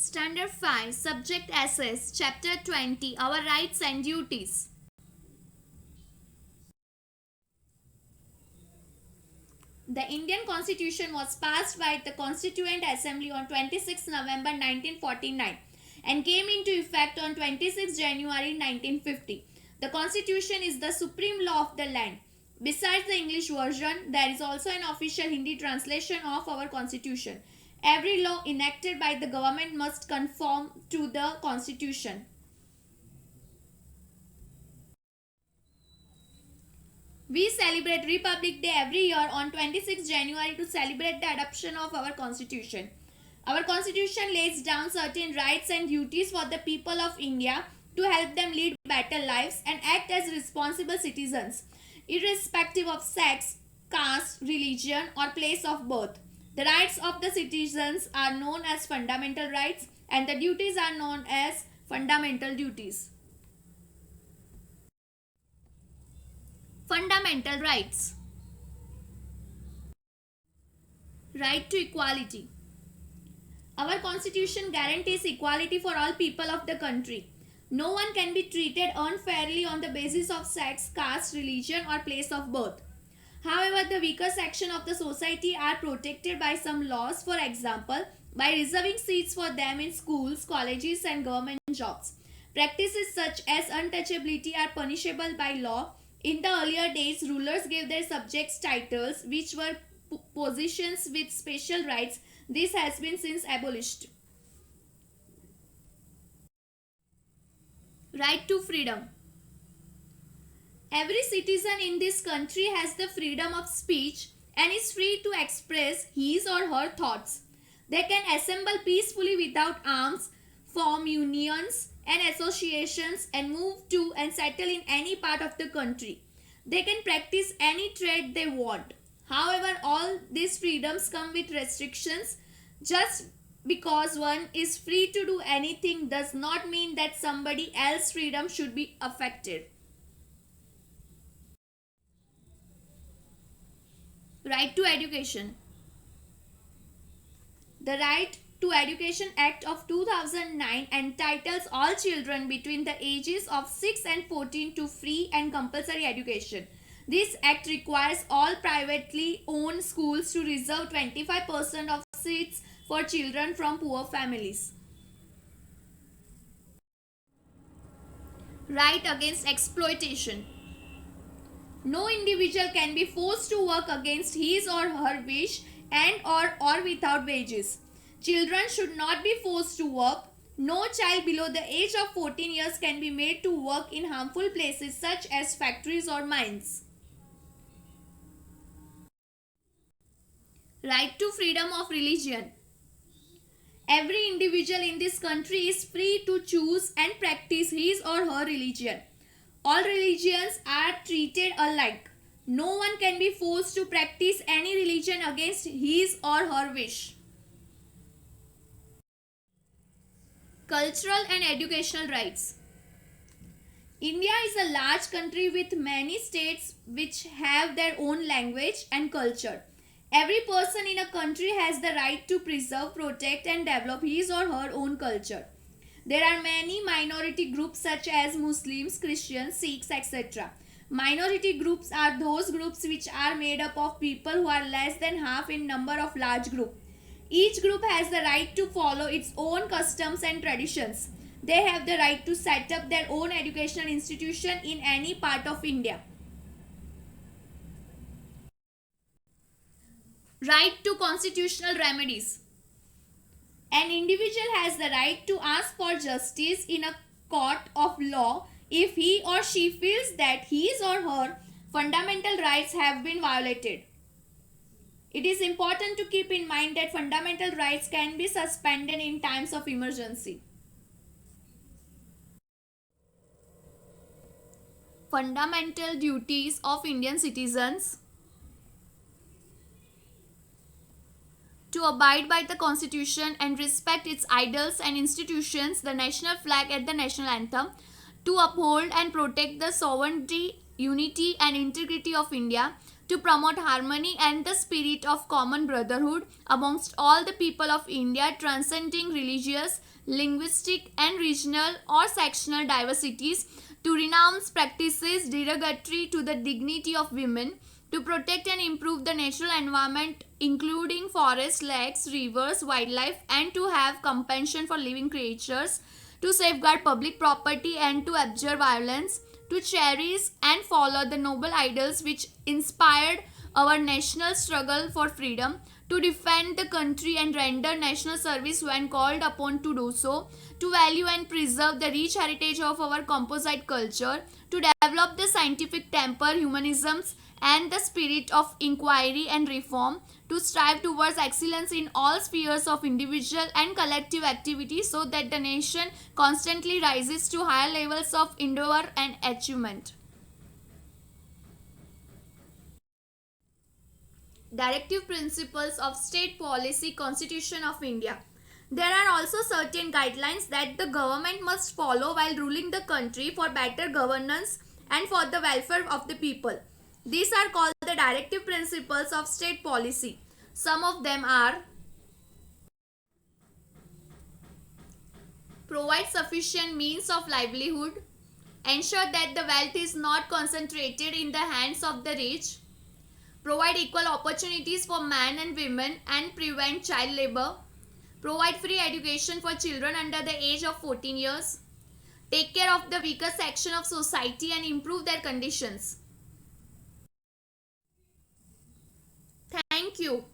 Standard 5, Subject Essays, Chapter 20, Our Rights and Duties. The Indian Constitution was passed by the Constituent Assembly on 26 November 1949 and came into effect on 26 January 1950. The Constitution is the supreme law of the land. Besides the English version, there is also an official Hindi translation of our Constitution. Every law enacted by the government must conform to the Constitution. We celebrate Republic Day every year on 26 January to celebrate the adoption of our Constitution. Our Constitution lays down certain rights and duties for the people of India to help them lead better lives and act as responsible citizens, irrespective of sex, caste, religion, or place of birth. The rights of the citizens are known as fundamental rights and the duties are known as fundamental duties. Fundamental rights. Right to equality. Our Constitution guarantees equality for all people of the country. No one can be treated unfairly on the basis of sex, caste, religion, or place of birth. However, the weaker section of the society are protected by some laws, for example, by reserving seats for them in schools, colleges, and government jobs. Practices such as untouchability are punishable by law. In the earlier days, rulers gave their subjects titles, which were positions with special rights. This has been since abolished. Right to freedom. Every citizen in this country has the freedom of speech and is free to express his or her thoughts. They can assemble peacefully without arms, form unions and associations, and move to and settle in any part of the country. They can practice any trade they want. However, all these freedoms come with restrictions. Just because one is free to do anything does not mean that somebody else's freedom should be affected. Right to education. The Right to Education Act of 2009 entitles all children between the ages of 6 and 14 to free and compulsory education. This act requires all privately owned schools to reserve 25% of seats for children from poor families. Right against exploitation. No individual can be forced to work against his or her wish and or without wages. Children should not be forced to work. No child below the age of 14 years can be made to work in harmful places such as factories or mines. Right to freedom of religion. Every individual in this country is free to choose and practice his or her religion. All religions are treated alike. No one can be forced to practice any religion against his or her wish. Cultural and educational rights. India is a large country with many states which have their own language and culture. Every person in a country has the right to preserve, protect, and develop his or her own culture. There are many minority groups such as Muslims, Christians, Sikhs, etc. Minority groups are those groups which are made up of people who are less than half in number of large group. Each group has the right to follow its own customs and traditions. They have the right to set up their own educational institution in any part of India. Right to constitutional remedies. An individual has the right to ask for justice in a court of law if he or she feels that his or her fundamental rights have been violated. It is important to keep in mind that fundamental rights can be suspended in times of emergency. Fundamental duties of Indian citizens. To abide by the Constitution and respect its ideals and institutions, the national flag and the national anthem, to uphold and protect the sovereignty, unity and integrity of India, to promote harmony and the spirit of common brotherhood amongst all the people of India, transcending religious, linguistic, and regional or sectional diversities, to renounce practices derogatory to the dignity of women, to protect and improve the natural environment, including forests, lakes, rivers, wildlife, and to have compassion for living creatures, to safeguard public property and to abjure violence, to cherish and follow the noble ideals which inspired our national struggle for freedom, to defend the country and render national service when called upon to do so, to value and preserve the rich heritage of our composite culture, to develop the scientific temper, humanisms, and the spirit of inquiry and reform, to strive towards excellence in all spheres of individual and collective activity so that the nation constantly rises to higher levels of endeavor and achievement. Directive Principles of State Policy Constitution of India. There are also certain guidelines that the government must follow while ruling the country for better governance and for the welfare of the people. These are called the Directive Principles of State Policy. Some of them are: provide sufficient means of livelihood, ensure that the wealth is not concentrated in the hands of the rich, provide equal opportunities for men and women and prevent child labor, provide free education for children under the age of 14 years, take care of the weaker section of society and improve their conditions. Thank you.